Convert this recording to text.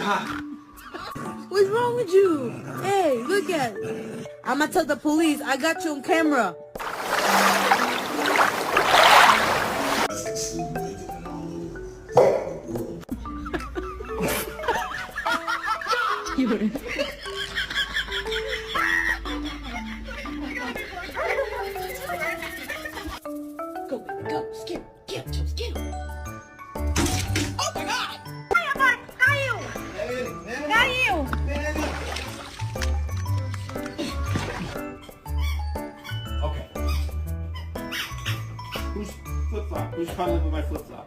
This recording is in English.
What's wrong with you? Hey, look at it. I'm gonna tell the police. I got you on camera. Go, skip, skip. Oh my God! Caiu! Okay. Who's flip-flop? Who's cuddling with my flip-flop?